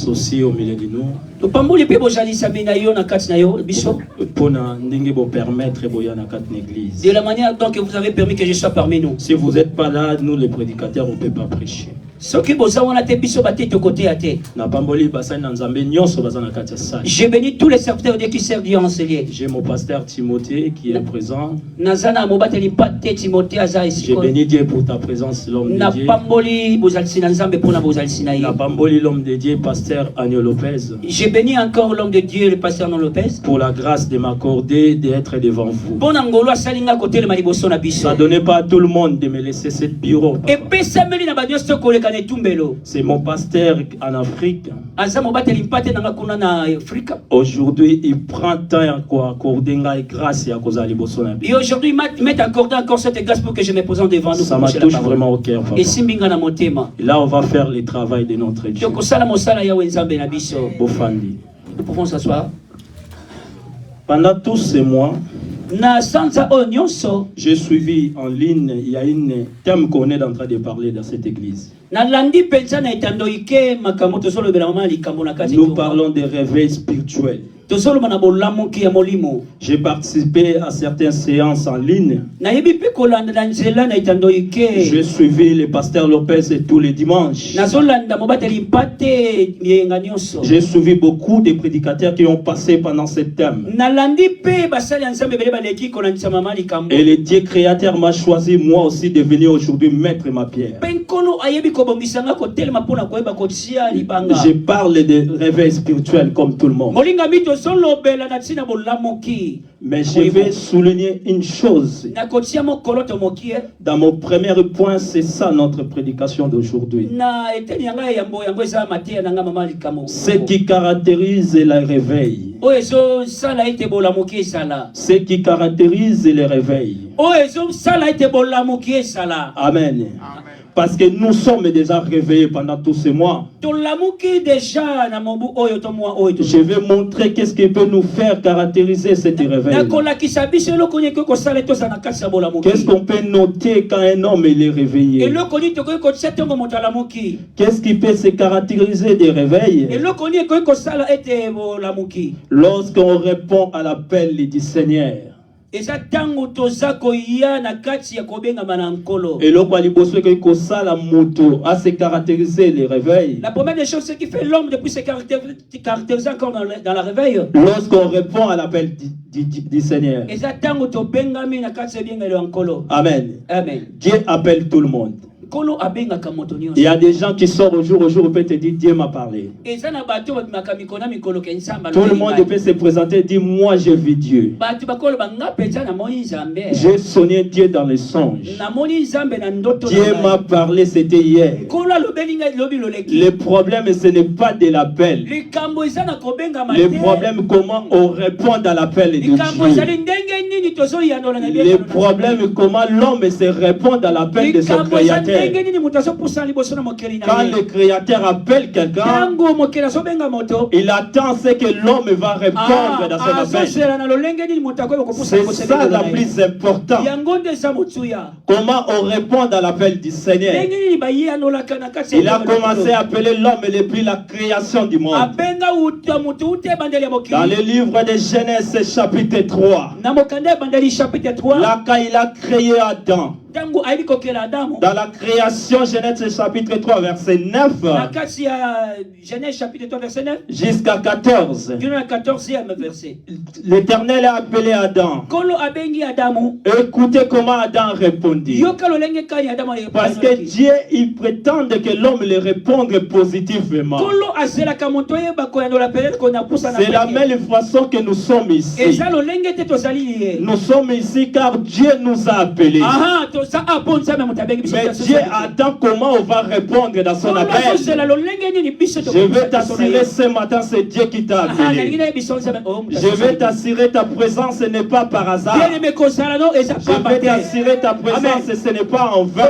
aussi au milieu de nous. Pour permettre l'église. De la manière dont vous avez permis que je sois parmi nous. Si vous n'êtes pas là, nous les prédicateurs, on ne peut pas prêcher. J'ai béni tous les serviteurs qui servent Dieu enseigné. J'ai mon pasteur Timothée qui est présent. J'ai béni Dieu pour ta présence, l'homme de Dieu. L'homme de Dieu, pasteur Agneau Lopez. J'ai béni encore l'homme de Dieu, le pasteur Agneau Lopez. Pour la grâce de m'accorder d'être devant vous. Ça ne donnait pas à tout le monde de me laisser ce bureau. C'est mon pasteur en Afrique. Aujourd'hui, il prend temps à accorder grâce à cause de l'Ibosona. Et aujourd'hui, il m'a accordé encore cette grâce pour que je me présente devant nous. Ça m'a touché vraiment au cœur. Et là, on va faire le travail de notre Dieu. Nous pouvons s'asseoir. Pendant tous ces mois, j'ai suivi en ligne, il y a un thème qu'on est en train de parler dans cette église. Nous parlons des réveils spirituels. J'ai participé à certaines séances en ligne. J'ai suivi le pasteur Lopez et tous les dimanches. J'ai suivi beaucoup de prédicateurs qui ont passé pendant ce thème. Et le Dieu créateur m'a choisi moi aussi de venir aujourd'hui mettre ma pierre. Je parle de réveil spirituel comme tout le monde. Mais je vais souligner une chose. Dans mon premier point, c'est ça notre prédication d'aujourd'hui. Ce qui caractérise le réveil. Ce qui caractérise le réveil. Amen. Parce que nous sommes déjà réveillés pendant tous ces mois. Je vais montrer qu'est-ce qui peut nous faire caractériser cette réveil. Qu'est-ce qu'on peut noter quand un homme est réveillé? Qu'est-ce qui peut se caractériser des réveils? Lorsqu'on répond à l'appel du Seigneur. Et là, à se caractériser les réveils. La première des choses, c'est qui fait l'homme depuis se caractériser encore dans la réveil. Lorsqu'on répond à l'appel du Seigneur. Amen. Amen. Dieu appelle tout le monde. Il y a des gens qui sortent au jour peut te dire Dieu m'a parlé. Tout le monde peut se présenter et dire moi j'ai vu Dieu. J'ai sonné Dieu dans les songes. Dieu m'a parlé, c'était hier. Le problème ce n'est pas de l'appel. Le problème comment on répond à l'appel de Dieu. Le problème comment l'homme se répond à l'appel de son créateur. Quand le créateur appelle quelqu'un, il attend ce que l'homme va répondre dans son appel. C'est ça la plus importante. Comment on répond à l'appel du Seigneur. Il a commencé à appeler l'homme depuis la création du monde. Dans le livre de Genèse chapitre 3. Là quand il a créé Adam. Dans la création, Genèse chapitre 3, verset 9. Jusqu'à 14. L'Éternel a appelé Adam. Écoutez comment Adam répondit. Parce que Dieu, il prétend que l'homme le réponde positivement. C'est la même façon que nous sommes ici. Nous sommes ici car Dieu nous a appelés. Mais Dieu attend comment on va répondre dans son appel. Je vais t'assurer ce matin, c'est Dieu qui t'a appelé. Je vais t'assurer ta présence, ce n'est pas par hasard. Je vais t'assurer ta présence, ce n'est pas en vain.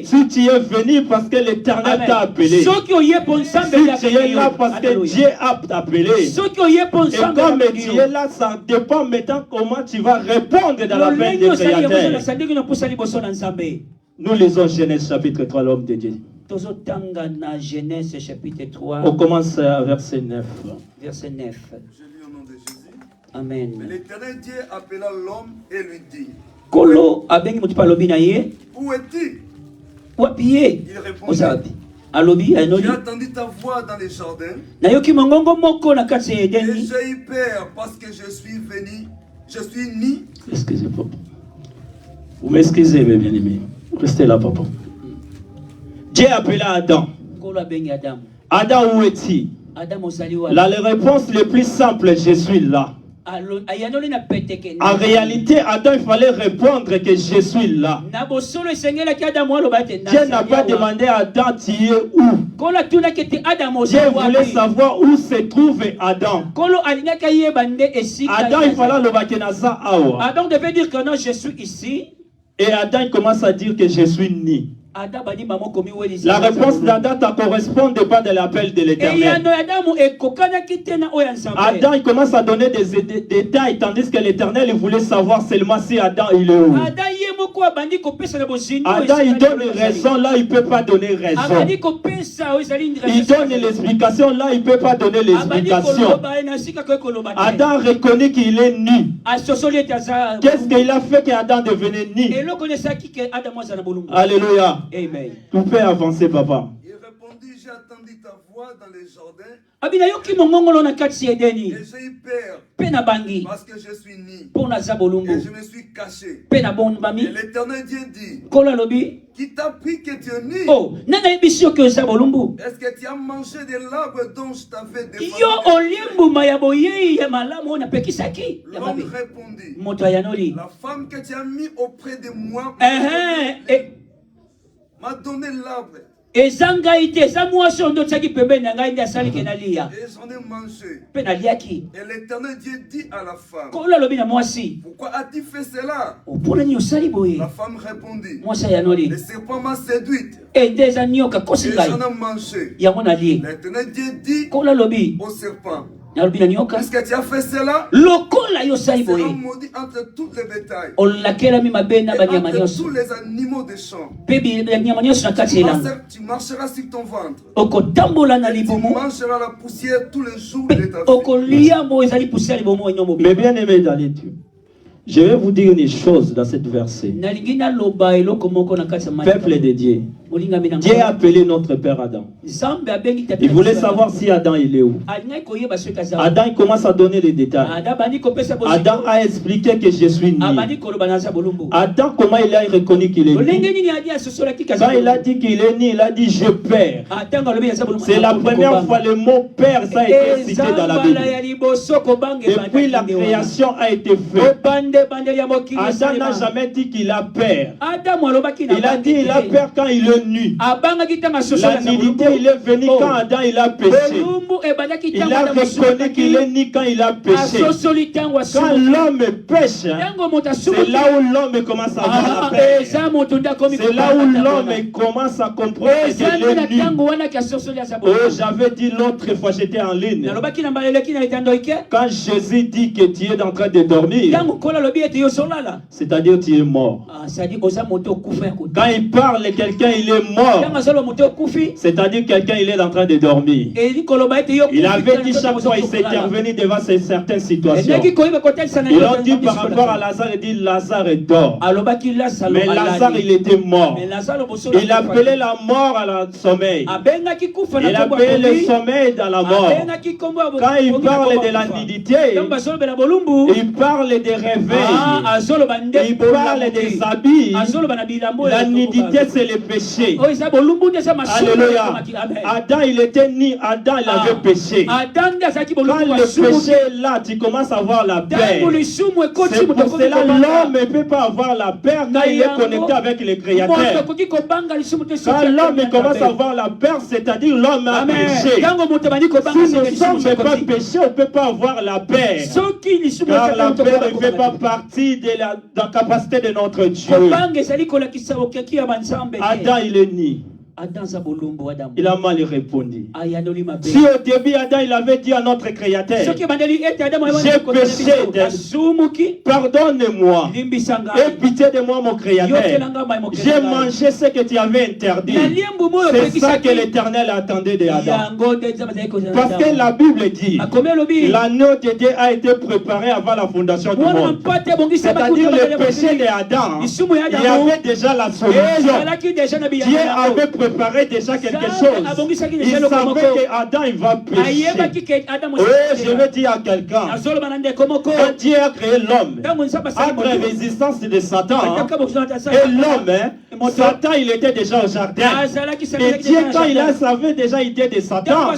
Si tu es venu parce que l'Éternel t'a appelé. Si tu es là parce que Dieu a appelé. Et comme tu es là, ça dépend maintenant comment tu vas répondre dans l'appel du Créateur. Nous lisons Genèse chapitre 3, l'homme de Dieu. Genèse chapitre 3. On commence à verset 9. Verset 9. Je lis au nom de Jésus. Amen. Mais l'Éternel Dieu appela l'homme et lui dit, Kolo abengi mutu palobi na ye. où es-tu? Wapiye. Il répondit, alobi j'ai anoli. entendu ta voix dans les jardins Nayoki mongongo moko na kati ya et Edeni. j'ai eu peur parce que je suis né. Excusez, papa. Vous m'excusez, mes bien-aimés. Restez là, papa. Dieu appela Adam. Kolo abengi Adam. Adam, où es-tu? Adam osali wa. La réponse la plus simple, je suis là. Ayanoli na peteke. En réalité, Adam, il fallait répondre que je suis là. Na bosolo esengela ki Adam wa loba te. Dieu n'a pas demandé à Adam, tu es où? Kolo tuna kete Adam Dieu osali wa. voulait savoir où se trouve Adam. Kolo alingaka ye bande esika. Adam, il fallait le bakenaza awa. Adam devait dire que non, je suis ici. Et Adam, il commence à dire que je suis né. La réponse d'Adam ne correspond pas de l'appel de l'Éternel. Adam, il commence à donner des détails, tandis que l'Éternel voulait savoir seulement si Adam il est où. Adam, il donne raison, là, il ne peut pas donner raison. Il donne l'explication, là, il ne peut pas donner l'explication. Adam reconnaît qu'il est nu. Qu'est-ce qu'il a fait qu'Adam devenait nu? Alléluia. Amen. Tu peux avancer, papa. Il répondit, j'ai entendu ta voix dans les jardins Et j'ai eu peur parce que je suis né et je me suis caché. Et l'Éternel Dieu dit, qui t'a pris que tu es né? Est-ce que tu as mangé de l'arbre dont je t'avais demandé? L'homme répondit, la femme que tu as mis auprès de moi m'a donné l'arbre et j'en ai mangé. Et l'Éternel Dieu dit à la femme, pourquoi as-tu fait cela? La femme répondit, le serpent m'a séduite et j'en ai mangé. L'Éternel Dieu dit au serpent, est-ce que tu as fait cela? C'est un maudit entre tous les bétails et entre tous les animaux des champs. Tu marcheras sur ton ventre et tu mangeras la poussière tous les jours de ta vie. Mais bien aimé dans les dieux, je vais vous dire une chose dans cette verset. Peuple de Dieu. Dieu a appelé notre père Adam. Il voulait savoir si Adam il est où. Adam il commence à donner les détails. Adam a expliqué que je suis né. Adam, comment il a reconnu qu'il est né? Quand il a dit qu'il est né, il a dit je père. C'est la première fois le mot père ça a été cité dans la Bible. Depuis la création a été faite. Adam n'a jamais dit qu'il a père. Il a dit il a peur quand il est nu. La nudité il est venu quand Adam il a péché. Il a reconnu qu'il est nu quand il a péché. Quand l'homme pêche, c'est là où l'homme commence à avoir la paix. C'est là où l'homme commence à comprendre qu'il est nu. Oh, j'avais dit l'autre fois, j'étais en ligne. Quand Jésus dit que tu es en train de dormir, c'est-à-dire tu es mort. Quand il parle, quelqu'un il est mort, c'est-à-dire quelqu'un il est en train de dormir. Il avait dit chaque fois il s'est intervenu devant certaines situations. Il a dit par rapport à Lazare, il dit Lazare dort. Mais Lazare il était mort. Il appelait la mort à la sommeil. Il appelait le sommeil dans la mort. Quand il parle de la nudité, il parle des réveils. Il parle des habits. La nudité c'est le péché. Alléluia. Adam il était ni Adam il avait péché. Quand le péché est là, tu commences à avoir la paix. C'est pour cela l'homme ne peut pas avoir la paix quand il est connecté avec le Créateur. Quand l'homme commence à avoir la paix, c'est-à-dire l'homme a péché. Si nous ne sommes pas péchés, on ne peut pas avoir la paix. Car la paix ne fait pas partie de la capacité de notre Dieu. Adam il est né. Il a mal répondu. Si au début Adam il avait dit à notre Créateur, j'ai péché, pardonne-moi, aie pitié de moi mon Créateur, j'ai mangé ce que tu avais interdit. C'est ça que l'Éternel attendait de Adam. Parce que la Bible dit, l'agneau de Dieu a été préparé avant la fondation du monde. C'est-à-dire le péché d'Adam, il y avait déjà la solution. Dieu avait préparé déjà quelque chose. Il savait qu'Adam il va pécher. Je veux dire à quelqu'un, quand Dieu a créé l'homme, entre résistance de Satan, et l'homme, Satan il était déjà au jardin. Et Dieu quand il a savait déjà l'idée de Satan,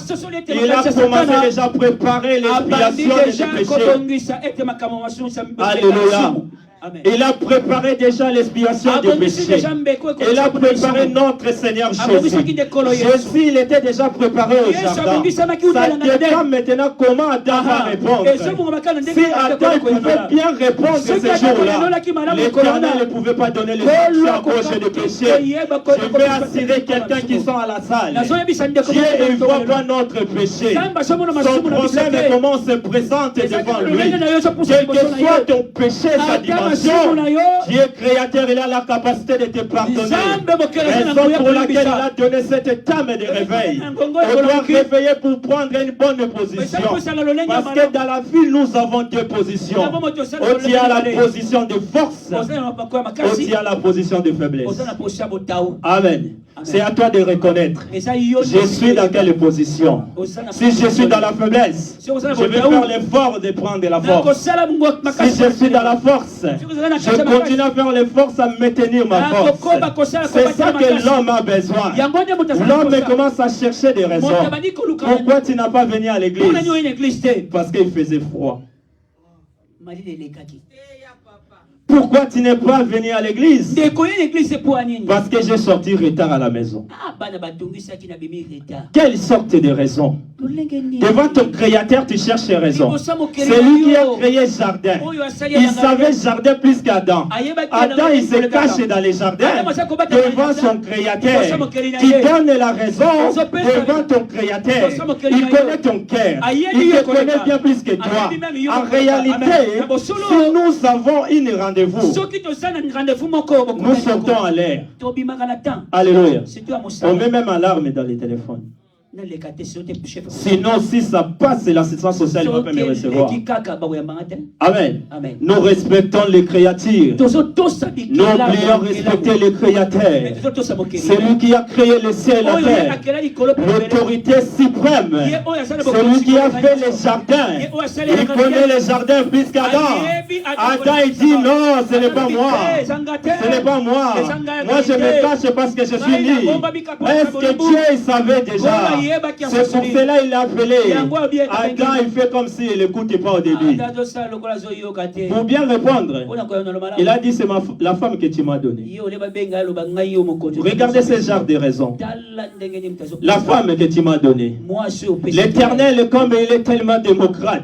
il a commencé déjà à préparer l'expiation des péchés. Alléluia. Amen. Il a préparé déjà l'expiation du péché. Il a préparé notre Seigneur Jésus. Jésus, il était déjà préparé au jardin. Ça dépend maintenant comment Adam va répondre. Si Adam pouvait bien répondre ce jour-là, l'Éternel ne pouvait pas donner les sanctions à cause du péché. Je vais assurer quelqu'un qui sont à la salle. Dieu ne voit pas notre péché. Son problème est comment on se présente devant lui. Quel que soit ton péché, sa dimension, Dieu créateur, il a la capacité de te pardonner. Raison pour laquelle il a donné cette âme de réveil. On doit réveiller pour prendre une bonne position. Parce que dans la vie, nous avons deux positions. On tient la position de force, on tient la position de faiblesse. Amen. C'est à toi de reconnaître. Je suis dans quelle position? Si je suis dans la faiblesse, je vais faire l'effort de prendre la force. Si je suis dans la force, je continue à faire l'effort à maintenir ma force. C'est ça que l'homme a besoin. L'homme commence à chercher des raisons. Pourquoi tu n'as pas venu à l'église? Parce qu'il faisait froid. Pourquoi tu n'es pas venu à l'église? Parce que j'ai sorti retard à la maison. Quelle sorte de raison? Devant ton créateur, tu cherches des raisons. C'est lui qui a créé le jardin. Il savait le jardin plus qu'Adam. Adam, il se cache dans les jardins devant son créateur. Tu donnes la raison devant ton créateur. Il connaît ton cœur. Il te connaît bien plus que toi. En réalité, si nous avons une rendez-vous, nous sortons à l'air. Alléluia. On met même alarme dans les téléphones. Sinon, si ça passe, l'assistance sociale ne va pas me recevoir. Amen. Nous respectons les créatures. Nous oublions respecter les créateurs. C'est lui qui a créé le ciel et la terre. L'autorité suprême. C'est lui qui a fait les jardins. Il connaît les jardins plus qu'Adam. Adam, il dit non, ce n'est pas moi. Ce n'est pas moi. Moi, je me cache parce que je suis né. Est-ce que Dieu il savait déjà? C'est pour cela qu'il l'a appelé. Adam, il fait comme s'il n'écoutait pas au début. Pour bien répondre, il a dit c'est la femme que tu m'as donnée. Regardez ce genre de raisons. La femme que tu m'as donnée. L'Éternel, comme il est tellement démocrate.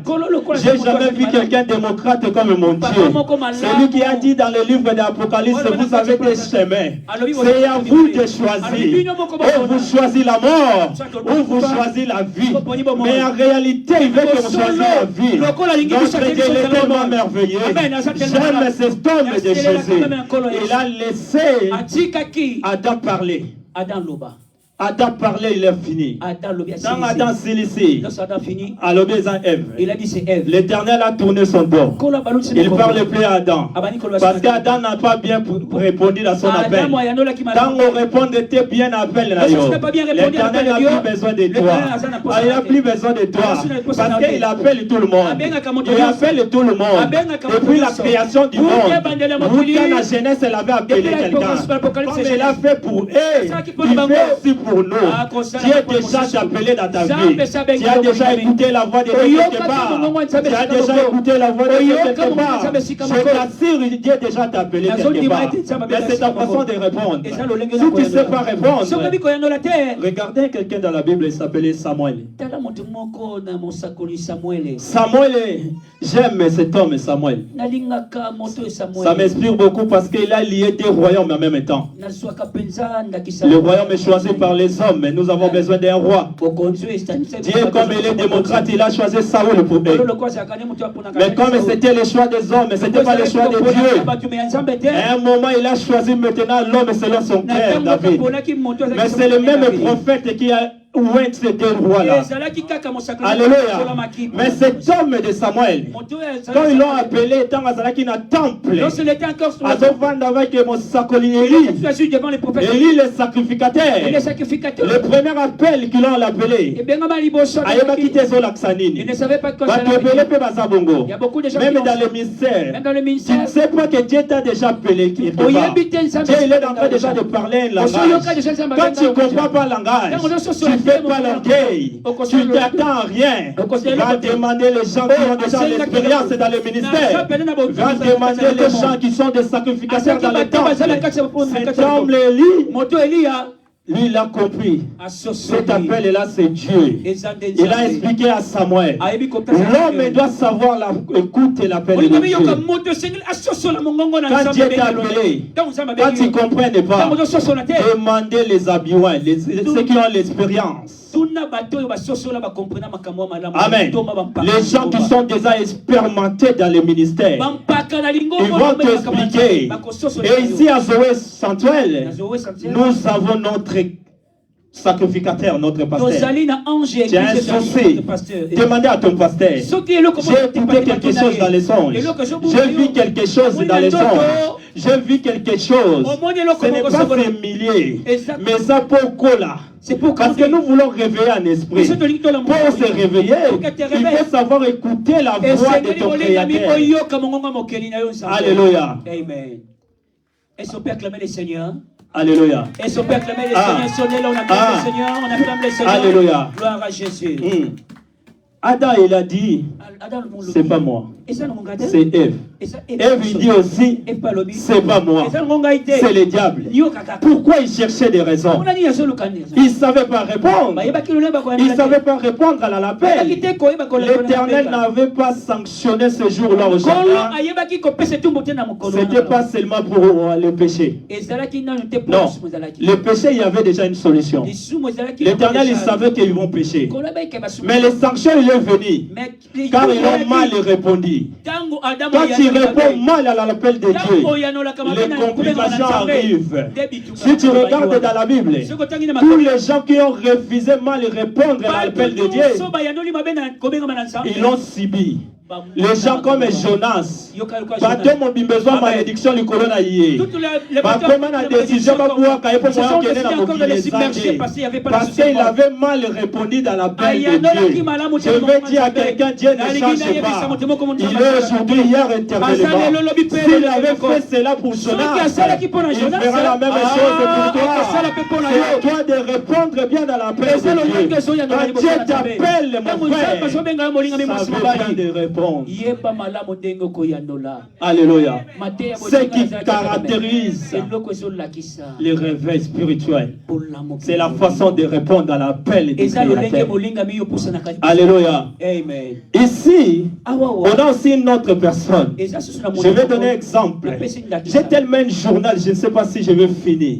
J'ai jamais vu quelqu'un démocrate comme mon Dieu. C'est lui qui a dit dans le livre d'Apocalypse, vous avez des chemins. C'est à vous de choisir. Ou vous choisissez la mort, ou vous choisissez la vie. Mais en réalité, il veut que vous choisissiez la vie. Notre Dieu est tellement merveilleux. J'aime cet homme de Jésus. Il a laissé Adam parler. Adam parlait, il est fini. Dans Adam ici, il a dit c'est Ève. L'Éternel a tourné son dos. Il ne parle plus à Adam. Parce qu'Adam n'a pas bien répondu à son appel. Quand on répondait bien à l'appel, l'Éternel n'a plus besoin de toi. Il n'a plus besoin de toi. Parce qu'il appelle tout le monde. Il appelle tout le monde. Depuis la création du monde. Quand la jeunesse, elle avait appelé quelqu'un. Comme il a fait pour eux, il fait aussi pour pour nous. Dieu déjà t'a appelé dans ta vie. Tu as déjà écouté la voix de Dieu quelque part. Tu as déjà écouté la voix de Dieu quelque part. Je t'assure, Dieu déjà t'a appelé quelque part. Mais c'est ta façon de répondre. Si tu ne sais pas répondre, regardez quelqu'un dans la Bible, il s'appelait Samuel. Samuel, j'aime cet homme Samuel. Ça m'inspire beaucoup parce qu'il a lié deux royaumes en même temps. Le royaume est choisi par les hommes, mais nous avons besoin d'un roi. Dieu, comme il est démocrate, il a choisi Saoul pour eux. Mais comme c'était le choix des hommes, ce n'était pas le choix de Dieu. À un moment, il a choisi maintenant l'homme selon son cœur, David. Mais c'est le même prophète qui a oint ces deux rois-là. Alléluia. Mais cet homme de Samuel, quand ils l'ont appelé, dans un temple, Élie le sacrificateur, le premier appel qu'ils l'ont appelé, il ne savait pas que même dans le ministère, tu ne sais pas que Dieu t'a déjà appelé. Dieu il est en train déjà de parler un langage. Quand tu ne comprends pas le langage, tu ne fais pas l'orgueil, tu ne t'attends à rien. Va demander les gens qui ont déjà l'expérience dans le ministère. Va demander les gens qui sont des sacrificateurs dans le temple. Cet homme, Élie, lui, il a compris. Cet appel-là, c'est Dieu. Il a expliqué à Samuel. L'homme doit savoir écouter l'appel de Dieu. Quand Dieu t'a appelé, quand tu ne comprends pas, demandez les habillants, ceux qui ont l'expérience. Amen. Les gens qui sont déjà expérimentés dans le ministère, ils vont t'expliquer. Et ici à Zoé Sanctuel, nous avons notre sacrificateur, notre pasteur. Tu as un souci, demandez à ton pasteur. J'ai écouté quelque chose dans les songes. J'ai vu quelque chose dans les songes. J'ai vu quelque chose. Ce n'est pas familier, mais ça pourquoi là. Parce que nous voulons réveiller un esprit. Pour se réveiller, il faut savoir écouter la voix de ton Créateur. Alléluia. Amen. Est-ce qu'on peut acclamer les seigneurs? Alléluia. Est-ce qu'on peut acclamer les seigneurs? Sonnez-le, on acclame les seigneurs, on acclame les seigneurs. Alléluia. Gloire à Jésus. Adam, il a dit, c'est pas moi, c'est Ève. Ève, il dit aussi, c'est pas moi, c'est le diable. Pourquoi il cherchait des raisons? Il ne savait pas répondre. Il ne savait pas répondre à l'appel. L'Éternel n'avait pas sanctionné ce jour-là au jardin. Ce n'était pas seulement pour le péché. Non, le péché, il y avait déjà une solution. L'Éternel, il savait qu'ils vont pécher. Mais les sanctions, il est venu. Car ils ont mal répondu. Quand tu réponds mal à l'appel de Dieu, les complications arrivent. Si tu regardes dans la Bible, tous les gens qui ont refusé mal répondre à l'appel de Dieu, ils l'ont subi. Les gens comme Jonas, bateau mon besoin malédiction du corona hier. Comme la décision parce qu'il avait mal répondu dans l'appel de Dieu. Je veux dire à quelqu'un, Dieu ne change pas. Il est aujourd'hui, hier, éternellement. S'il avait fait cela pour Jonas, il fera la même chose pour toi. C'est à toi de répondre bien dans l'appel de Dieu. Quand Dieu t'appelle, mon frère, ça veut bien de répondre. Alléluia. Ce qui caractérise le réveil spirituel, c'est la façon de répondre à l'appel du Créateur. Alléluia. Amen. Ici, on a aussi une autre personne. Je vais donner un exemple. J'ai tellement un journal, je ne sais pas si je vais finir.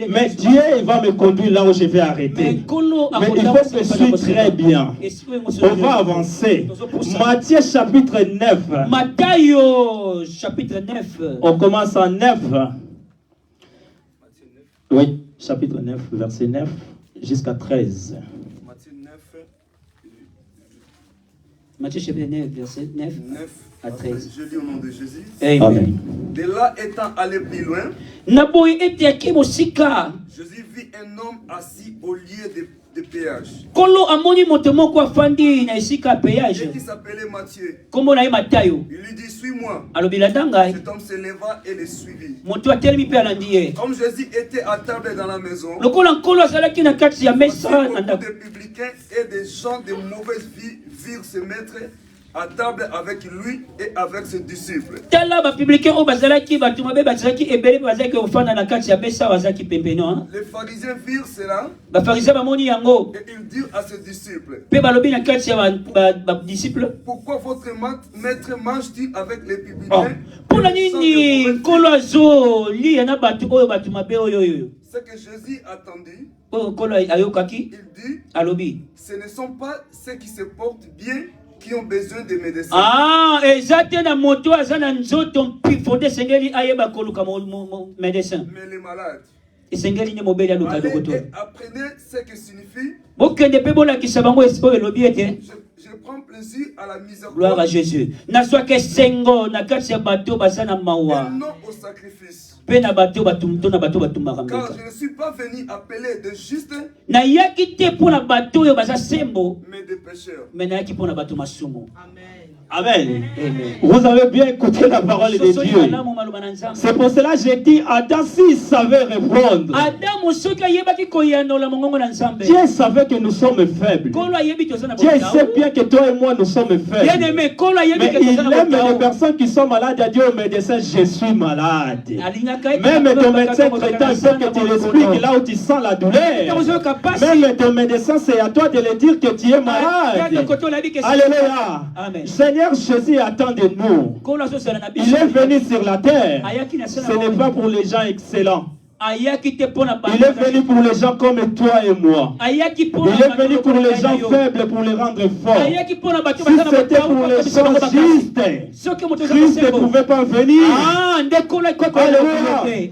Mais Dieu va me conduire là où je vais arrêter. Mais il faut que je suis très bien. On va avancer. Matthieu chapitre 9. Matthieu chapitre 9. On commence en 9. Oui, chapitre 9, verset 9 jusqu'à 13. Matthieu chapitre 9, verset 9 à 13. Je lis au nom de Jésus. Amen. De là étant allé plus loin, Jésus vit un homme assis au lieu de péage. Kolo amoni motomo kwa fandi na esika péage. Qui s'appelait Matthieu. Comment na Matayo. Il lui dit suis-moi. Cet homme se leva et le suivit. Comme Jésus était à table dans la maison. Beaucoup de publicains et des gens de mauvaise vie virent se mettre à table avec lui et avec ses disciples. Les pharisiens virent cela et ils dirent à ses disciples, pourquoi votre maître mange-t-il avec les publicains? Ce que Jésus attendit, il dit, ce ne sont pas ceux qui se portent bien qui ont besoin de médecins. Mais les malades. Allez et apprenez ce que signifie. Je prends plaisir à la miséricorde. Gloire à Jésus. Et non au sacrifice. Car je ne suis pas venu appeler des justes, mais des pécheurs. Amen. Vous avez bien écouté la parole de Dieu. C'est pour cela que j'ai dit, Adam, s'il savait répondre, Dieu savait que nous sommes faibles. Dieu sait bien que toi et moi, nous sommes faibles. Mais il aime les personnes qui sont malades. Il a dit au médecin, je suis malade. Même ton médecin traitant, il faut que tu l'expliques là où tu sens la douleur. Même ton médecin, c'est à toi de le dire que tu es malade. Alléluia. Seigneur Jésus attend de nous. Il est venu sur la terre. Ce n'est pas pour les gens excellents. Il est venu pour les gens comme toi et moi. Il est venu pour les gens faibles, pour les rendre forts. Si c'était pour les gens justes, Christ ne pouvait pas venir.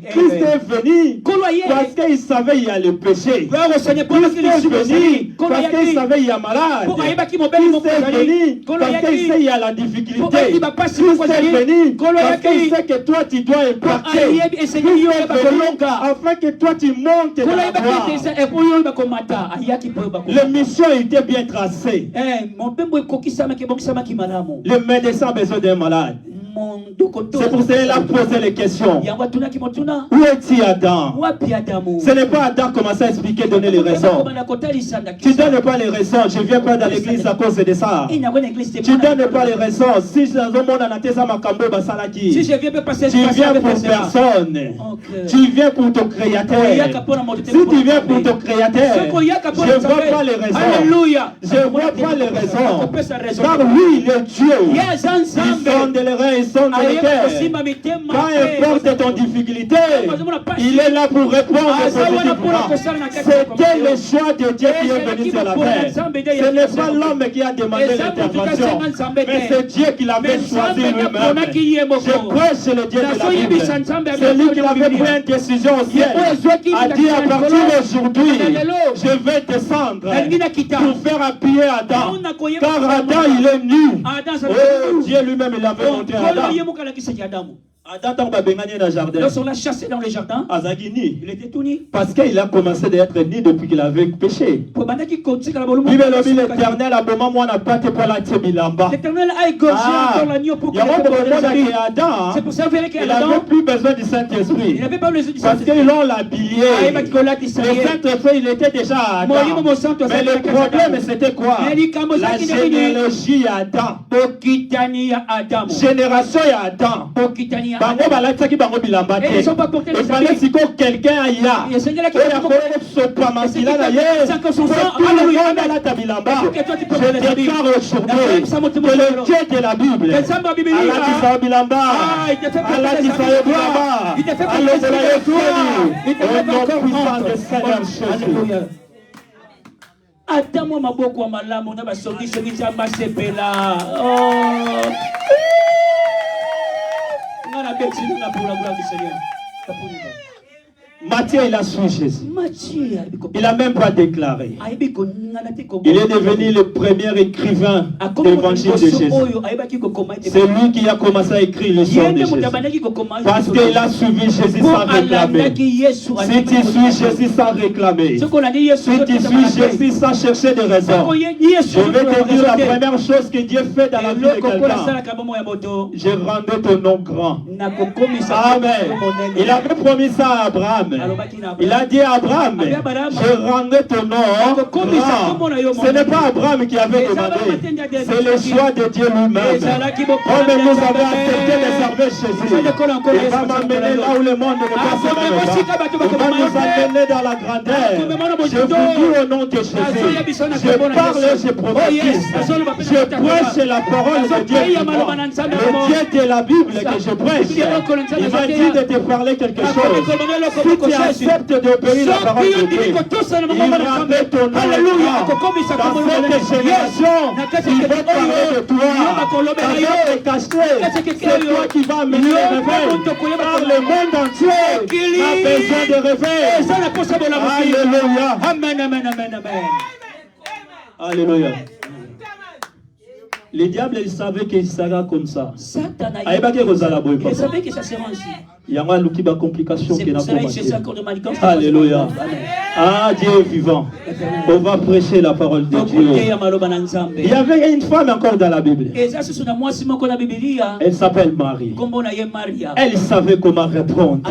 Christ est venu parce qu'il savait qu'il y a le péché. Christ est venu parce qu'il savait qu'il y a malade. Christ est venu parce qu'il sait qu'il y a la difficulté. Christ est venu parce qu'il sait que toi tu dois impacter. Christ est venu afin que toi tu montes dans la gloire. La mission était bien tracée. Le médecin a besoin d'un malade. C'est pour cela qu'il a posé les questions. Où est-il Adam? Ce n'est pas Adam qui commence à expliquer, donner les raisons. Tu ne donnes pas les raisons. Je ne viens pas dans l'église à cause de ça. Tu ne donnes pas les raisons. Si je tu viens pour personne. Tu viens pour ton créateur. Si tu viens pour ton créateur, je ne vois pas les raisons. Je ne vois pas les raisons. Car lui, le Dieu, il sonde les reins, il sonde les cœurs. Peu importe ton difficulté, il est là pour répondre à ce C'était le choix de Dieu qui est venu sur la terre. Ce n'est pas l'homme qui a demandé l'intervention, mais c'est Dieu qui l'avait choisi lui-même. Je prêche le Dieu de la Bible. C'est lui qui avait pris une décision au ciel. A dit à partir d'aujourd'hui, je vais descendre pour faire appuyer Adam. Car Adam, il est nu. Oh, Dieu lui-même, il avait montré à Adam. Lorsqu'on l'a chassé dans le jardin, il était tout nu. Parce qu'il a commencé d'être nu depuis qu'il avait péché. L'éternel a moment moi n'a pas été pour la bilamba. L'éternel a égorgé encore l'agneau pour que c'est pour ça qu'il n'avait plus besoin du Saint-Esprit. Il n'avait pas besoin du Saint-Esprit. Parce qu'ils l'ont l'habillé. Le Saint-Esprit, il était déjà à Adam. Mais le problème, c'était quoi? La généalogie à Adam. Génération à Adam. Bango balataki bango bilamba te. Il fallait que quelqu'un aille là. Il y a ce pamasila na ye. Tout le monde alata bilamba. Je déclare aujourd'hui que le Dieu de la Bible alati sa bilamba. Alati sa bilamba. Alati sa bilamba. Au nom puissant de Seigneur Jésus. Attends-moi ma boko malamu na basoki soki jamba sepela. Oh. Matthieu, il a suivi Jésus. Il n'a même pas déclaré. Il est devenu le premier écrivain de l'évangile de Jésus. C'est lui qui a commencé à écrire l'histoire de Jésus. Parce qu'il a suivi Jésus sans réclamer. Si tu suis Jésus sans réclamer, si tu suis Jésus sans chercher des raisons, je vais te dire la première chose que Dieu fait dans la vie de quelqu'un. Je rendais ton nom grand. Amen. Il avait promis ça à Abraham. Il a dit à Abraham, je rendais ton nom grand. Ce n'est pas Abraham qui avait demandé, c'est le choix de Dieu lui-même. Oh, mais vous avez accepté de servir Jésus. Il va m'amener là où le monde ne peut pas se mettre. Il va nous amener dans la grandeur. Je vous dis au nom de Jésus, je parle et je prophétise. Je prêche la parole de Dieu. Le Dieu de la Bible que je prêche. Il m'a dit de te parler quelque chose. Si tu acceptes d'obéir la parole de Dieu, il rendait ton nom. Dans cette génération, il va parler de toi. Dans te cacher, c'est toi qui vas amener le réveil. Car le monde entier a besoin de réveil. Alléluia. Amen, amen, amen, amen. Alléluia. Les diables, ils savaient qu'il sera comme ça. Il savait que ça serait ainsi. Il y a une complication qui est dans le Alléluia. Ah, Dieu est vivant. On va prêcher la parole de Dieu. Il y avait une femme encore dans la Bible. Elle s'appelle Marie. Elle savait comment répondre.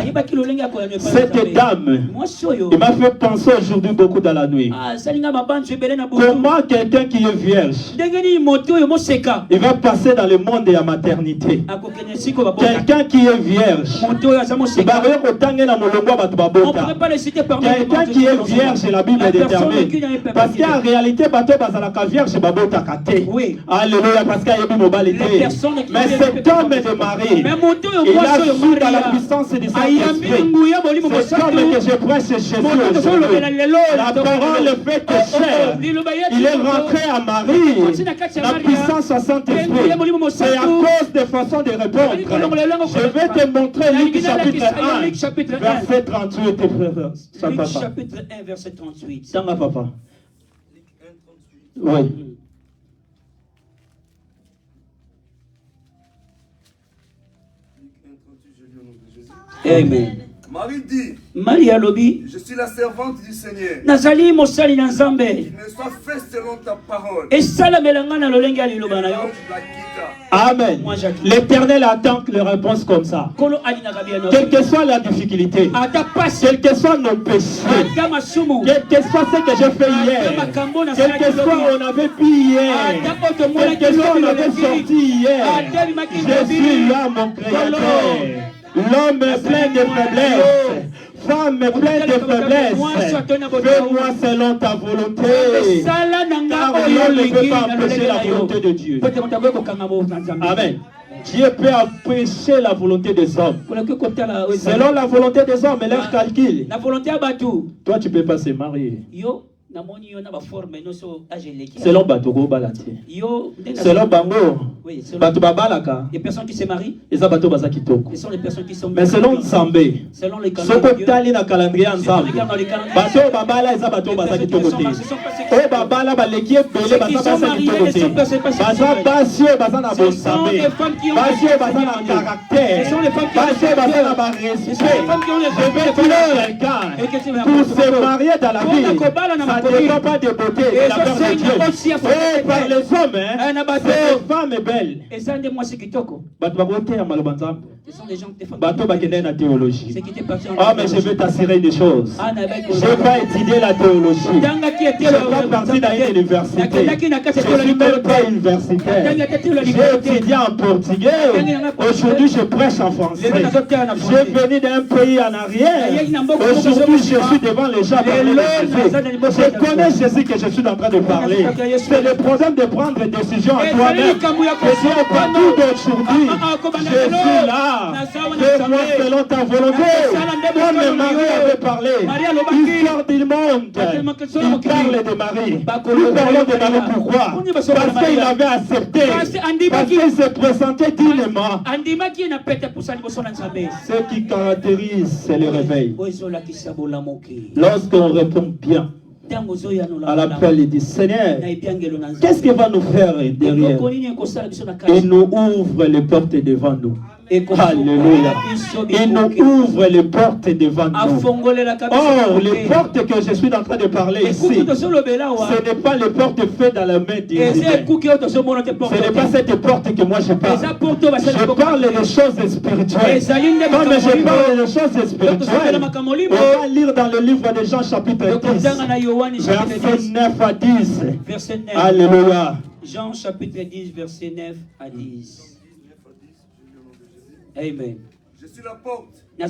Cette dame, il m'a fait penser aujourd'hui beaucoup dans la nuit. Comment quelqu'un qui est vierge, il va passer dans le monde de la maternité. Quelqu'un qui est vierge, quelqu'un qui est vierge, la Bible détermine. Parce qu'en réalité, vierge, alléluia, parce qu'il y a eu moralité. Mais cet homme de Marie, il a vu dans la puissance du Saint-Esprit. Cet homme que je prêche Jésus aujourd'hui, la parole fait chair. Il est rentré à Marie, la puissance au Saint-Esprit. C'est à cause de façon de répondre. Je vais te montrer Luc chapitre 1, verset 38. Luc chapitre 1, verset 38. Ça va, papa. Oui. Amen. Marie dit, Marie alobi, je suis la servante du Seigneur. Nazali mosali na Nzambe. Qu'il me soit fait selon ta parole. Et salamelanga na lolenge ali lobana yo. Amen. L'Éternel attend les réponses comme ça. Quelle que soit la difficulté, quel que soit nos péchés, quel que soit ce que j'ai fait hier, quel que soit on avait pu hier, quel que soit on avait sorti hier, je suis là mon Créateur. L'homme est plein de faiblesses. Femme est pleine de faiblesses. Fais-moi selon ta volonté. Car l'homme ne peut pas empêcher la volonté de Dieu. Amen. Dieu peut empêcher la volonté des hommes. Selon la volonté des hommes et leur calcul. Toi, tu ne peux pas se marier. Selon Batogo Balati. Selon Bango. Bato Babalaka. Les personnes qui se marient. Ce sont les personnes qui sont. Mais selon Nzambé. Selon les calendriers. Tali na calendrier ensemble. Bato Babala eza bato bazaki tokote. O Babala baleki ebele baza bazaki tokote. Baza basio baza na bonsambé. Basio baza na caractère. Basio baza na ba respect. Je vais dire quelqu'un pour se marier dans la vie. Ça ne dépend pas de beauté, de la peur de Dieu. Oh, par les hommes, cette femme est belle. Et ça, de moi, c'est qui toko. Ce sont des gens qui font la théologie. Oh, mais je vais t'assurer une chose. Je n'ai pas étudié la théologie. Je ne suis pas parti dans une université. Je ne suis même pas universitaire. J'ai étudié en portugais. Aujourd'hui, je prêche en français. Je venu d'un pays en arrière. Aujourd'hui, je suis devant les gens. J'ai Reconnais Jésus que je suis en train de parler. C'est le problème de prendre des décisions à toi-même. Que tu es partout d'aujourd'hui. Je suis là. Fais-moi selon ta volonté. Comme Marie avait parlé. L'histoire du monde. Il parle de Marie. Nous parlons de Marie pourquoi? Parce qu'il avait accepté. Parce qu'il se présentait dignement. Ce qui caractérise, c'est le réveil. Lorsqu'on répond bien à l'appel, il dit Seigneur, qu'est-ce qu'il va nous faire derrière? Il nous ouvre les portes devant nous. Alléluia. Il nous ouvre les portes devant nous. Or, les portes que je suis en train de parler ici, ce n'est pas les portes faites dans la main d'Israël. Ce n'est pas cette porte que moi je parle. Je parle des choses spirituelles. Comme je parle des choses spirituelles, on va lire dans le livre de Jean chapitre 10, verset 9 à 10. Alléluia. Jean chapitre 10, verset 9 à 10. Amen. Je suis la porte. Si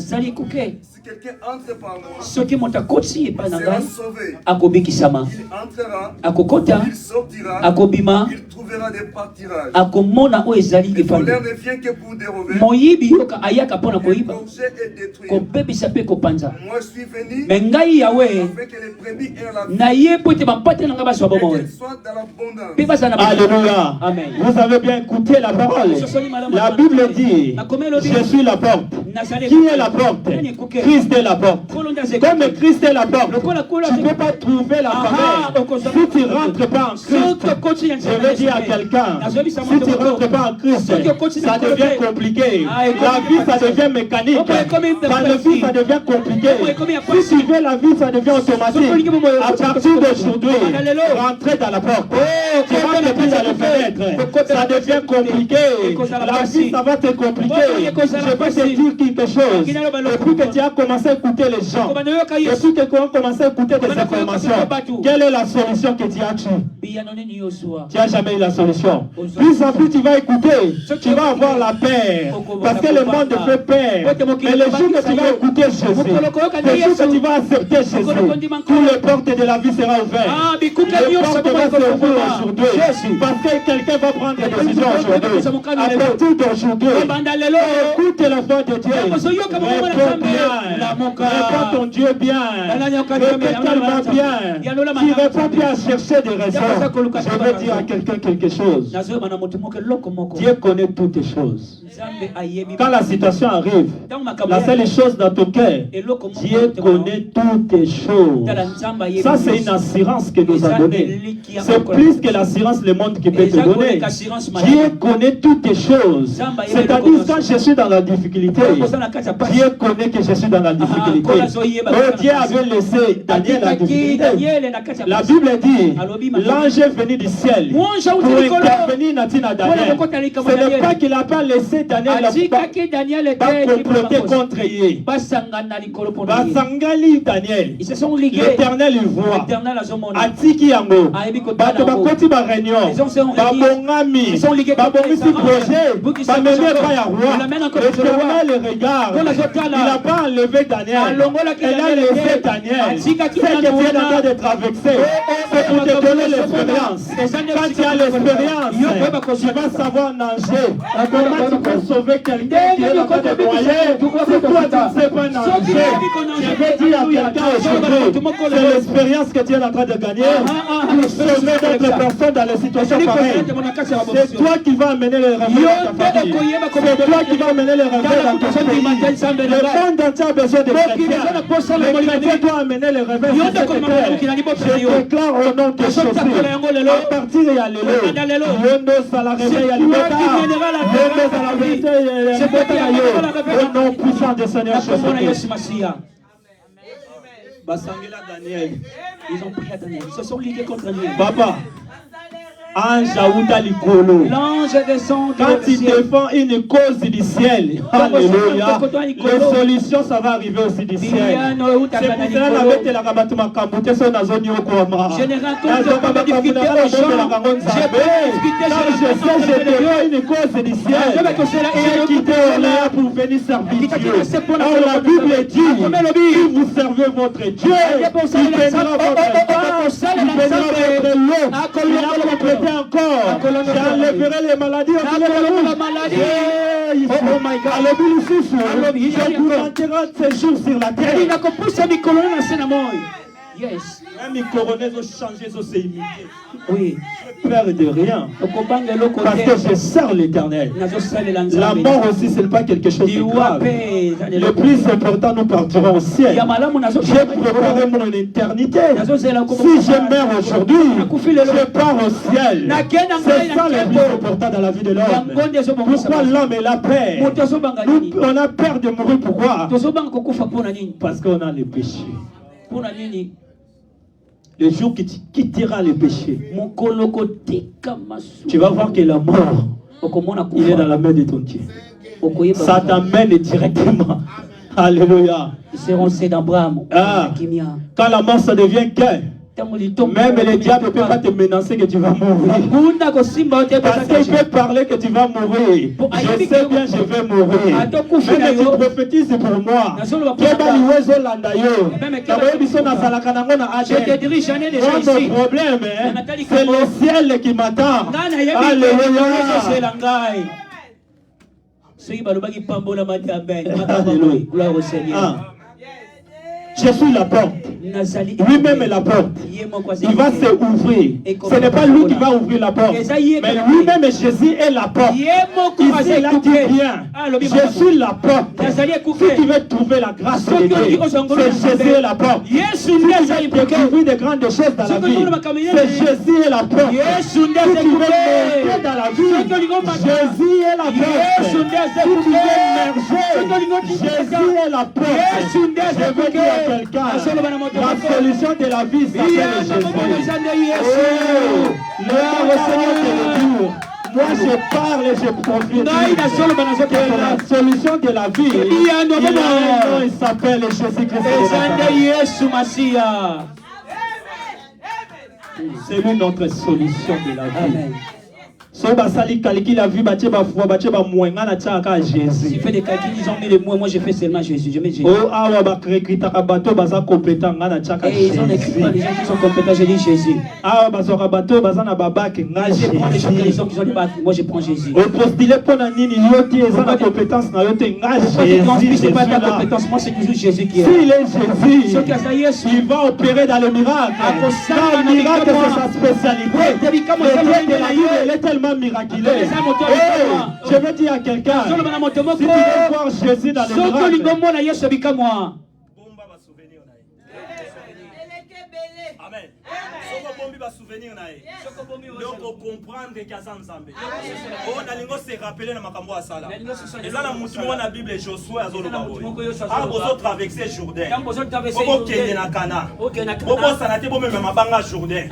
quelqu'un entre par moi, il sera sauvé. Il entrera, il sortira, il trouvera des pâturages. Le voleur ne vient que pour dérober, égorger et détruire. Moi je suis venu afin que les brebis aient la vie et qu'elles soient dans l'abondance. Alléluia. Amen. Vous avez bien écouté la parole. La Bible dit, je suis la porte. Qui est la porte? Christ est la porte. Comme Christ est la porte, tu ne peux pas trouver la faveur. Si tu ne rentres pas en Christ, je vais dire à quelqu'un, si tu ne rentres pas en Christ, ça devient compliqué. La vie, ça devient mécanique. Dans la vie, ça devient compliqué. Si tu veux la vie, ça devient automatique. À partir d'aujourd'hui, rentrer dans la porte. Tu rentres plus dans les fenêtres. Ça devient compliqué. La vie, ça va te compliquer. Je peux te dire quelque chose. Depuis que tu as commencé à écouter les gens, depuis que tu as commencé à écouter des informations, quelle est la solution que tu as eue? Tu n'as jamais eu la solution. Plus en plus tu vas écouter, tu vas avoir la paix. Parce que le monde fait peur. Mais le jour que tu vas écouter Jésus, le jour que tu vas accepter Jésus, toutes les portes de la vie seront ouvertes. Les portes vont s'ouvrir aujourd'hui. Parce que quelqu'un va prendre des décisions aujourd'hui. À partir d'aujourd'hui, écoute la voix de Dieu. Réponds bien. Réponds ton Dieu bien. Répète-le bien. Tu réponds bien à chercher des raisons. Je vais dire à quelqu'un quelque chose. Dieu connaît toutes les choses. Quand la situation arrive, la seule chose dans ton cœur, Dieu connaît toutes les choses. Ça, c'est une assurance que nous a donnée. C'est plus que l'assurance le monde qui peut te donner. Dieu connaît toutes les choses. C'est-à-dire quand je suis dans la difficulté, Dieu connaît que je suis dans la difficulté. Dieu avait laissé Daniel la difficulté. La Bible dit, l'ange est venu du ciel pour intervenir dans Daniel. Ce n'est pas qu'il n'a pas laissé Daniel comploter contre lui. Basangali Daniel. L'Éternel il voit. Atiki yango. Bato bakoti ba réunion. Babongami. Babongisi projet. Bamene pa ya roi. L'Éternel regarde. Il n'a pas enlevé Daniel. Il a laissé Daniel. C'est que tu es en train de traverser. C'est pour te donner l'expérience. Quand tu as l'expérience, tu vas savoir nager. Comment tu peux sauver quelqu'un qui est en train de noyer? Si toi tu ne sais pas nager, je vais dire à quelqu'un aujourd'hui, c'est l'expérience que tu es en train de gagner pour sauver d'autres personnes dans les situations pareilles. C'est toi qui vas amener le réveil dans ta famille. C'est toi qui vas amener le réveil dans ton pays. Le monde entier a besoin de chrétiens. Le chrétien doit amener le réveil sur cette terre. Je déclare au nom de Jésus. À partir de Alléluia. Yondo sala réveil alimenta. Yondo sala vérité au nom puissant du Seigneur Jésus. Basangela Daniel. Ils ont pris à Daniel. Ils se sont ligués contre Daniel. Papa. L'ange descend. Quand il défend une cause du ciel, alléluia, les solutions, ça va arriver aussi du ciel. C'est pour cela que la rabatte ma camboute, c'est dans zone yokoma. Je une cause du ciel. J'ai quitté Orléans pour venir servir Dieu. Alors la Bible dit, si vous servez votre Dieu, il bénira votre lot. Il a complété encore. J'enlèverai les maladies. Oh my God. Alors, je vous rentrera ces jours sur la terre. Yes. Même les coronets ont changé, ils ont s'imité. Oui. Je peur de rien. Parce que je sers l'Éternel. La mort aussi, ce n'est pas quelque chose de grave. Le plus important, nous partirons au ciel. J'ai préparé mon éternité. Si je meurs aujourd'hui, je pars au ciel. C'est ça le plus important dans la vie de l'homme. Pourquoi l'homme est la paix? On a peur de mourir. Pourquoi? Parce qu'on a le péché. Le jour qui quittera le péché, tu vas voir que la mort, il est dans la main de ton Dieu. Ça t'amène directement. Alléluia. Quand la mort, ça devient qu'un. Même le diable ne peut pas te menacer que tu vas mourir. Parce qu'il peut parler que tu vas mourir. Je sais bien je vais mourir. Même tu prophétises pour moi. Mon problème, c'est le ciel qui m'attend. Alléluia. Je suis la porte. Lui-même est la porte. Il va se ouvrir. Ce n'est pas lui qui va ouvrir la porte. Mais lui-même, Jésus est la porte. Ici, il a dit bien. Je suis la porte. Si tu veux trouver la grâce de Dieu, c'est Jésus est la porte. Si tu veux découvrir de grandes choses dans la vie, c'est Jésus est la porte. Si tu veux monter dans la vie, Jésus est la porte. Si tu veux émerger, Jésus est la porte. Je veux dire à quelqu'un, la solution de la vie s'appelle Jésus. Le Seigneur te le dit. Moi je parle et je prophétise. La solution de la vie, il s'appelle Jésus-Christ. C'est lui notre solution de la vie. Si tu fais des calculs, ils ont mis les mots, moi je fais seulement Jésus. Je mets Jésus. Et ils ont écrit par les gens qui sont compétents, je dis Jésus. Je prends les gens qui ont des bacs, moi je prends Jésus. C'est pas ta compétence, moi c'est toujours Jésus qui est. S'il est Jésus, il va opérer dans le miracle. Dans le miracle, c'est sa spécialité. Il est tellement miraculeux. Je veux dire à quelqu'un, si tu veux voir Jésus dans le miracle, amen. Souvenir donc comprendre que Nzambe. On a se rappeler na makambo ya sala. Eza na mutu mo na Bible Josué azoloba boye. Ah bozo traverser Jourdain. Bobo kende na Kana. Bobo sanate bo meme mabanga Jourdain.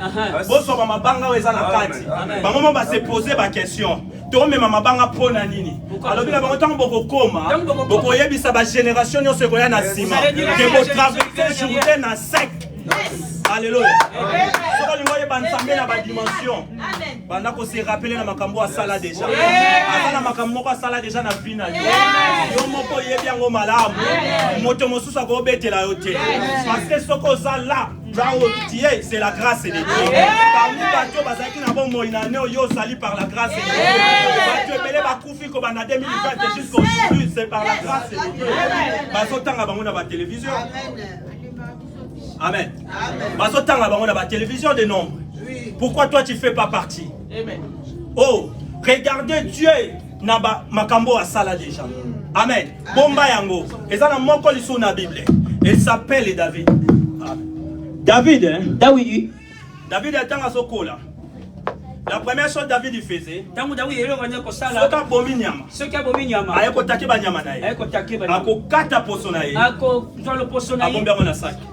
Boso ba mabanga eza na kati. Ba moment ba se poser ba question. To meme mabanga pona nini. Alors bila ba ntango boko koma, boko yebisa ba génération nyonso ko ya na sima. Que bo traverser Jourdain na sec. Alléluia. Soka lingoye bansambe na ba dimension. Banda ko se rappeler na makambo ya sala déjà. Ata na makambo ko sala déjà na final. Yo moko yebi yango malamu. Moto mosusu ko betela yo te. Parce que soko za là, c'est la grâce de Dieu. Parmi bato bazaki na bon moina ne yo sali par la grâce de Dieu. Bato belé ba kufi ko bana 2020 jusqu'au aujourd'hui, c'est par la grâce de Dieu. Baso tanga bango na ba télévision. Amen. Baso tanga bango na ba télévision de nombre. Pourquoi toi tu fais pas partie? Amen. Oh, regardez Dieu na ba makambo asala déjà. Amen. Bomba yango. Ezana moko liso na Bible. Il s'appelle David. Amen. David, hein? David attend à Sokola. La première chose David il faisait,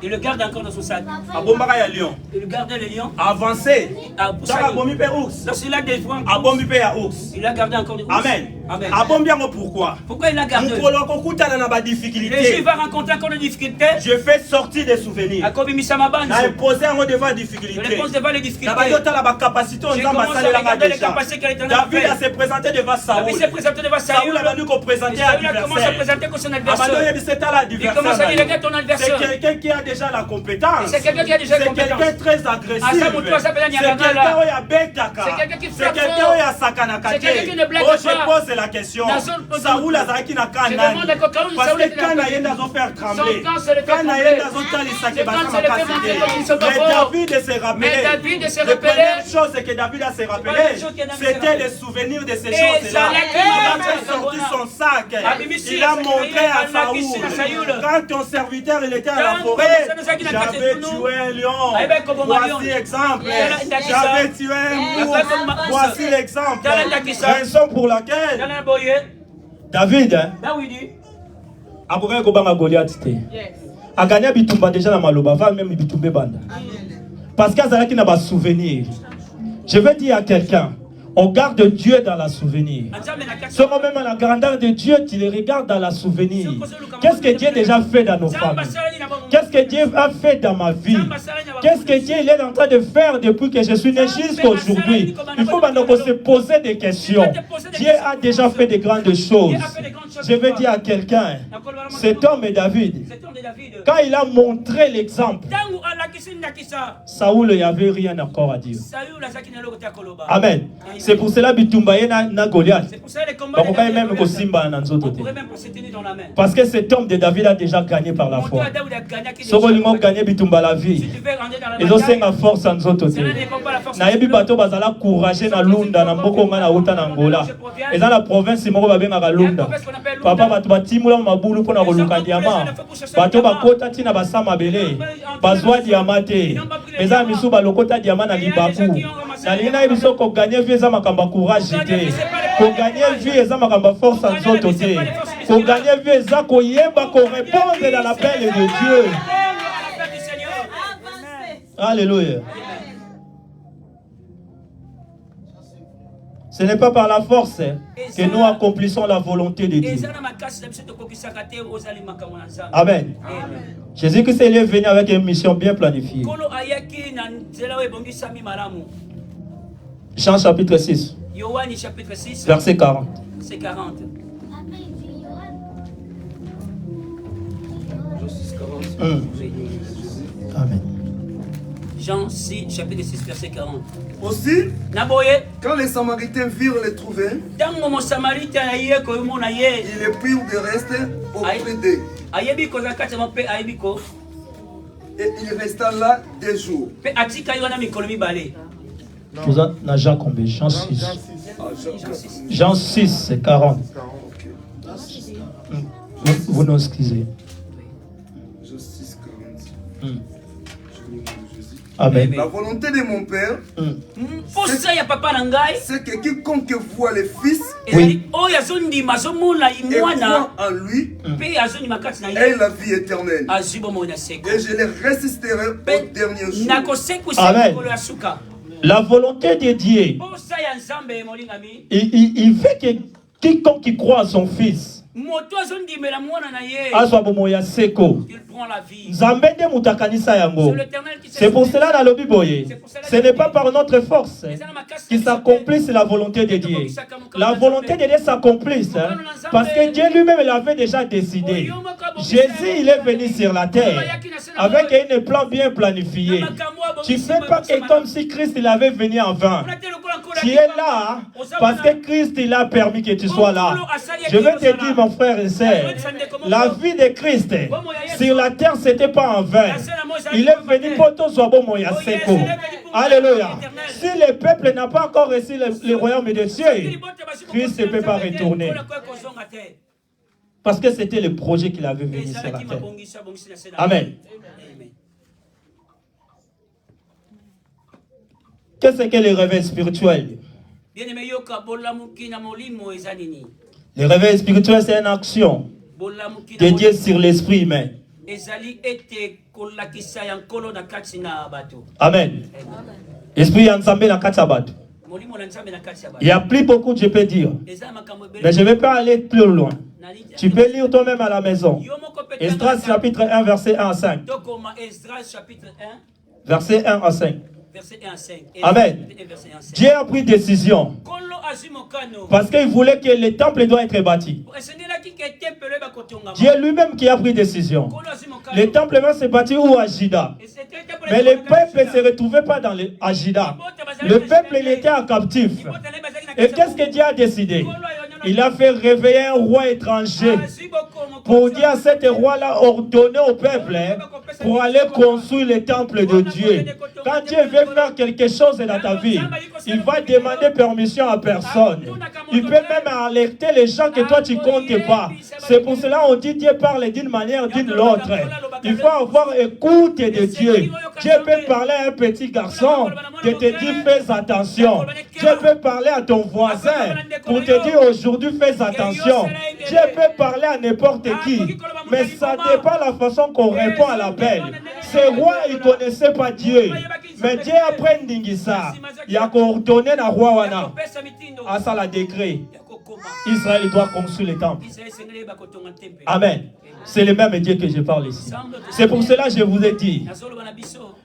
il le garde encore dans son sac. Il le garde le lion. Avancer. Lorsqu'il a des fois, il a gardé encore des ours. Amen. Amen. Pourquoi? Pourquoi il a gardé? Les Juifs vont rencontrer encore des difficultés. Je fais sortir des souvenirs. Je pose devant les difficultés. Je réponds devant les difficultés. J'ai commencé à regarder les capacités qu'elle était. David a se présenté devant Saoul. Saoul a venu qu'on présentait l'adversaire. Il commence à dire regarde ton adversaire. C'est quelqu'un qui a déjà la compétence. C'est quelqu'un très agressif. C'est quelqu'un qui frappe fort. C'est quelqu'un qui ne blague pas. Je pose la question. Saoul a zaki na Canaan. Parce que quand Naïen a faire trembler. Quand Naïen a mais David s'est rappelé. La première chose que David a se rappelé, c'était les souvenirs de ces choses-là. Il a sorti son sac. Il a montré à Saoul. Quand ton serviteur il était à la forêt, j'avais tué un lion. Voici l'exemple. J'avais tué un loup. Voici l'exemple. Raison pour laquelle David a gagné Goliath. A gagné Bitumba déjà dans Maloba, va même Bitumbe Banda. Parce qu'il y a qui n'a pas souvenir. Je veux dire à quelqu'un, on garde Dieu dans la souvenir. Seulement même à la grandeur de Dieu, tu les regardes dans la souvenir. Qu'est-ce que Dieu a déjà fait dans nos familles? Qu'est-ce que Dieu a fait dans ma vie? Qu'est-ce que Dieu est en train de faire depuis que je suis né jusqu'à aujourd'hui? Il faut maintenant se poser des questions. Dieu a déjà fait de grandes choses. Je veux dire à quelqu'un, cet homme est David. Quand il a montré l'exemple, Saoul n'y avait rien encore à dire. Amen. C'est pour cela que na Goliath. On peut même parce que cet homme de David a déjà gagné par la foi. Si on a gagné bitumba la vie, ils ont une force en autres. Naebi bato bazala courageux na Lunda na Mbokonga na Uta na Angola. Et dans la province moko babenga Lunda. Papa bato batimula mabulu pona koluka diamant. Bato bakota tina basama bele. Bazwa diamant te. Eza misu balokota diamant na libaku. Na lina biso ko gagner vie eza makamba courage te. Ko gagner vie eza makamba force en autres te. Ko gagner vie eza ko yeba ko répondre dans l'appel de Dieu. Alléluia. Ce n'est pas par la force que nous accomplissons la volonté de Dieu. Amen. Jésus-Christ est venu avec une mission bien planifiée. Jean chapitre 6, verset 40. Amen. Jean 6, chapitre 6, verset 40. Aussi, quand les Samaritains virent les trouver, ils les prirent de rester auprès d'eux. Et il resta là des jours. Vous avez Jean combien? Jean 6. Jean 6, c'est 40. Vous nous excusez. Jean 6, 40. Amen. La volonté de mon Père, c'est que quiconque voit le Fils et croit en lui ait la vie éternelle. Et je les ressusciterai au dernier jour. Amen. La volonté de Dieu, il veut que quiconque qui croit à son Fils, c'est pour cela dans le Bible, ce n'est pas par notre force qui s'accomplisse la volonté de Dieu. La volonté de Dieu s'accomplisse parce que Dieu lui-même l'avait déjà décidé. Jésus, il est venu sur la terre avec un plan bien planifié. Tu ne fais pas que comme si Christ il avait venu en vain. Tu es là parce que Christ il a permis que tu sois là. Je vais te dire, mon frère et soeur, la vie de Christ sur la terre, ce n'était pas en vain. Il est venu pour tout soit bon, mon Yaseko. Alléluia. Si le peuple n'a pas encore reçu le royaume des cieux, Christ ne peut pas retourner. Parce que c'était le projet qu'il avait venu sur la terre. Amen. Qu'est-ce que les réveils spirituels? Les réveils spirituels, c'est une action dédiée sur l'esprit humain. Amen. Esprit Yanzambe na Katsabat. Il y a plus beaucoup, je peux dire. Mais je ne vais pas aller plus loin. Tu peux lire toi-même à la maison. Esdras chapitre 1, verset 1 à 5. Verset 1 à 5. Amen. Dieu a pris décision. Parce qu'il voulait que le temple doit être bâti. Dieu lui-même qui a pris décision. Le temple va se bâtir où à Jida. Mais le peuple ne se retrouvait pas dans Ajida. Le peuple il était en captif. Et qu'est-ce que Dieu a décidé? Il a fait réveiller un roi étranger pour dire à cet roi-là, ordonner au peuple pour aller construire le temple de Dieu. Quand Dieu veut faire quelque chose dans ta vie, il va demander permission à personne. Il peut même alerter les gens que toi tu ne comptes pas. C'est pour cela qu'on dit Dieu parle d'une manière, d'une autre. Il faut avoir écoute de Dieu. Dieu peut parler à un petit garçon de te dire fais attention. Dieu peut parler à ton voisin pour te dire aujourd'hui fais attention. Dieu peut parler à n'importe qui. Mais ça dépend de la façon qu'on répond à l'appel. Ces rois, ils ne connaissaient pas Dieu. Mais Dieu après Ndingisa, il a coordonné la roi Wana. À ça la décret. Israël doit construire le temple. Amen. C'est le même Dieu que je parle ici. C'est pour cela que je vous ai dit,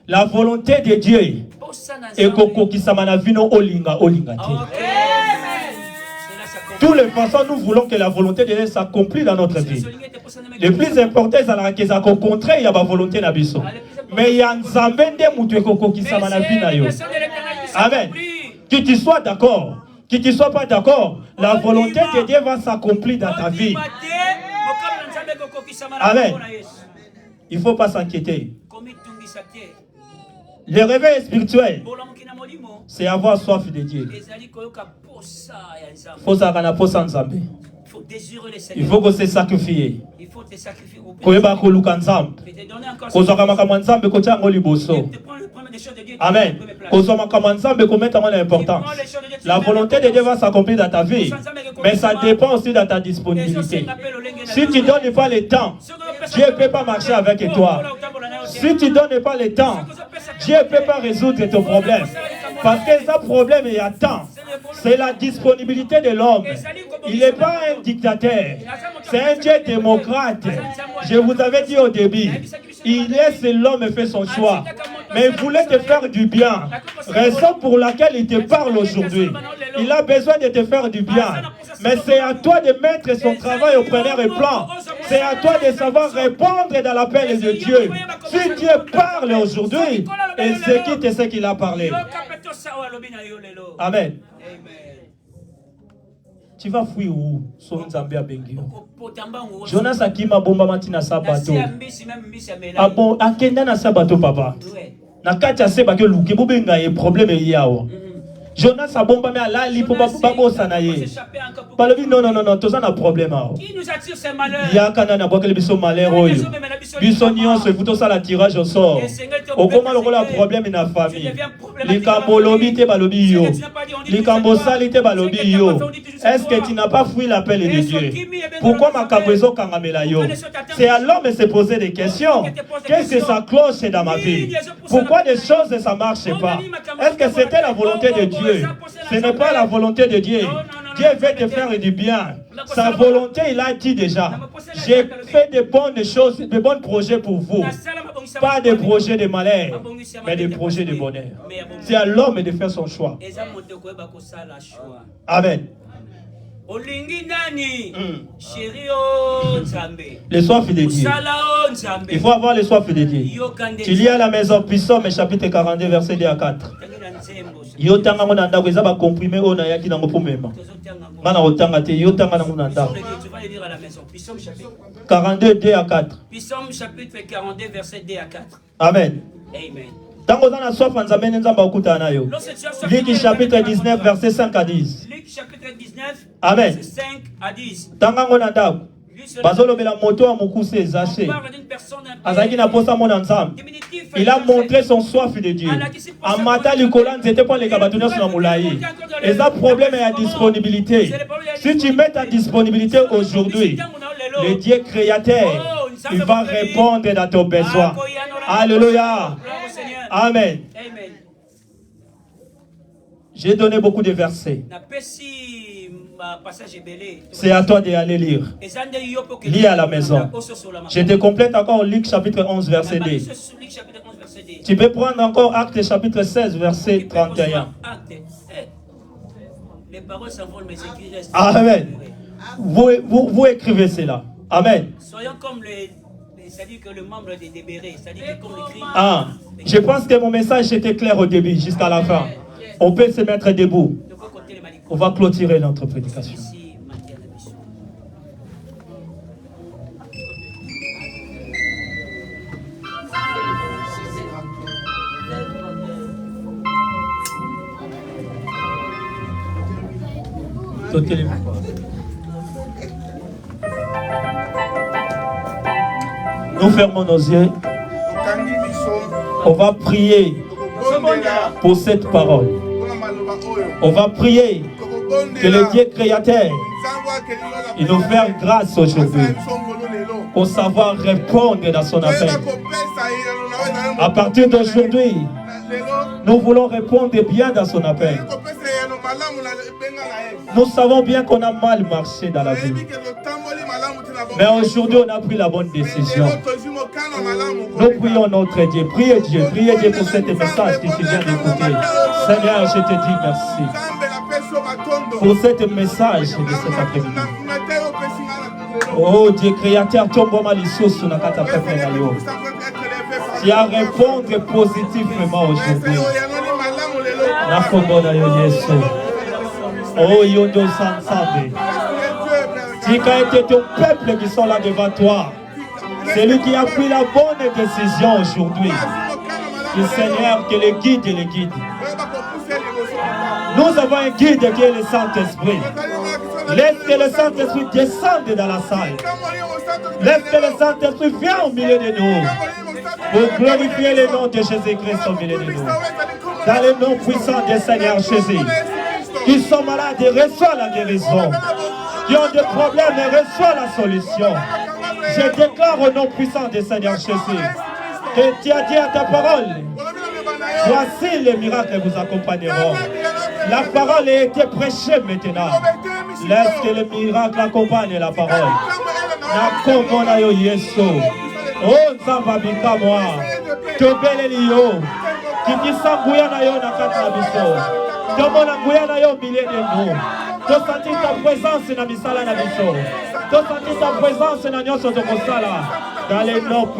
la volonté de Dieu est Koko Kisamanavino Olinga Olinga. Toutes les façons, nous voulons que la volonté de Dieu s'accomplisse dans notre vie. Le plus important, c'est qu'au contraire, il y a la volonté d'Abisso. Mais il y a un Zambende Moutou Koko Kisamanavino. Amen. Que tu sois d'accord, que tu ne sois pas d'accord, la volonté de Dieu va s'accomplir dans ta vie. Amen. Il ne faut pas s'inquiéter. Le réveil spirituel, c'est avoir soif de Dieu. Il faut désirer le Seigneur. Il faut que se sacrifier. Il faut te sacrifier. Amen. La volonté de Dieu va s'accomplir dans ta vie, mais ça dépend aussi de ta disponibilité. Si tu ne donnes pas le temps, Dieu ne peut pas marcher avec toi. Si tu ne donnes pas le temps, Dieu ne peut pas résoudre ton problème. Parce que ce problème, il y a temps. C'est la disponibilité de l'homme. Il n'est pas un dictateur. C'est un Dieu démocrate. Je vous avais dit au début, il laisse l'homme faire son choix. Mais il voulait te faire du bien. Raison pour laquelle il te parle aujourd'hui. Il a besoin de te faire du bien. Mais c'est à toi de mettre son travail au premier plan. C'est à toi de savoir répondre dans l'appel de Dieu. Si Dieu parle aujourd'hui, exécute ce qu'il a parlé. Amen. Tu vas fuir où? Jonas Akima bomba matina sabato. Ah bon, akenda na sabato papa. Na kacha seba ke luke bobenga ye problème yawo. Jonas a bomba mais là li pour babosa na ye. Balobi non non non non, tous un problème awo. Qui nous attire ces malheurs? Ya kana na boka le biso malheur oyo. Biso nyonso futo ça la tirage au sort. Au comment le problème na famille. Les kambolobi te balobi yo. Les kambosali te balobi yo. Est-ce que tu n'as pas fui l'appel de Dieu? Pourquoi ma kambezo kangamela yo? C'est à l'homme de se poser des questions. Qu'est-ce que ça cloche dans ma vie? Pourquoi des choses ne ça marche pas? Est-ce que c'était la volonté de Dieu? Ce n'est pas la volonté de Dieu. Dieu veut te faire du bien. Sa volonté, il a dit déjà. J'ai fait de bonnes choses, de bons projets pour vous. Pas des projets de malheur, mais des projets de bonheur. C'est à l'homme de faire son choix. Amen. Les soifs de Dieu. Il faut avoir les soifs de Dieu. Tu lis à la maison Psaume chapitre 42 verset 2 à 4. Yo tanga ngona ndako eza ba comprimer ona yaki nango pomema. Ngana otanga te yo tanga nango ndako. 42 2 à 4. Psaume chapitre 42 verset 2 à 4. Amen. Amen. Tango zana soif nzambe nzamba okutana yo. Luc chapitre 19 verset 5 à 10. Luc chapitre 19 Amen. verset 5 à 10. Tanga ngona ndako. bazolobela moto a mokuse ezache azaki na posa mona nzambe. Il a montré son soif de Dieu. Amata likola nzete po leka bato nyonso na molai. Et ça problème est la disponibilité. Si tu mets ta disponibilité aujourd'hui, le Dieu créateur, il va répondre à ton besoin. Alléluia. Amen. J'ai donné beaucoup de versets. C'est à toi d'aller lire. Lis à la maison. Je te complète encore Luc chapitre 11 verset 2. Tu peux prendre encore Actes chapitre 16 verset 31. Les paroles s'envolent, mais écrits restent. Amen. Vous écrivez cela. Amen. Soyons comme c'est-à-dire que le membre des bérets, c'est-à-dire que comme l'écrit. Ah, je pense que mon message était clair au début jusqu'à la fin. On peut se mettre debout. On va clôturer notre prédication. Nous fermons nos yeux. On va prier pour cette parole. On va prier que le Dieu créateur il nous fasse grâce aujourd'hui pour savoir répondre dans son appel. À partir d'aujourd'hui, nous voulons répondre bien dans son appel. Nous savons bien qu'on a mal marché dans la vie. Mais aujourd'hui, on a pris la bonne décision. Nous prions notre Dieu. Priez Dieu pour ce message que tu viens d'écouter. Seigneur, je te dis merci pour ce message de cet après-midi. Oh Dieu créateur, tu as répondu positivement aujourd'hui. Oh Yondo Sansabe. Tu as été ton peuple qui sont là devant toi. C'est lui qui a pris la bonne décision aujourd'hui. Le Seigneur qui les guide et les guide. Nous avons un guide qui est le Saint-Esprit. Laisse que le Saint-Esprit descende dans la salle. Laisse que le Saint-Esprit vienne au milieu de nous. Pour glorifier le nom de Jésus-Christ au milieu de nous. Dans le nom puissant du Seigneur Jésus. Qui sont malades, reçoivent la guérison. Qui ont des problèmes, reçoivent la solution. Je déclare au nom puissant du Seigneur Jésus que tu as dit à ta parole, voici les miracles vous accompagneront. La parole a été prêchée maintenant. Laisse que les miracles accompagnent la parole. Nakomona yo Yesu. Oh Nzambabika moi. Tobelelio. Kikisanguya na yo na kati na biso. Tomona nguya na yo milieu de nous. To sentir ta présence na misala na biso. To sentir ta présence na nyonso to kosala. Dans les noms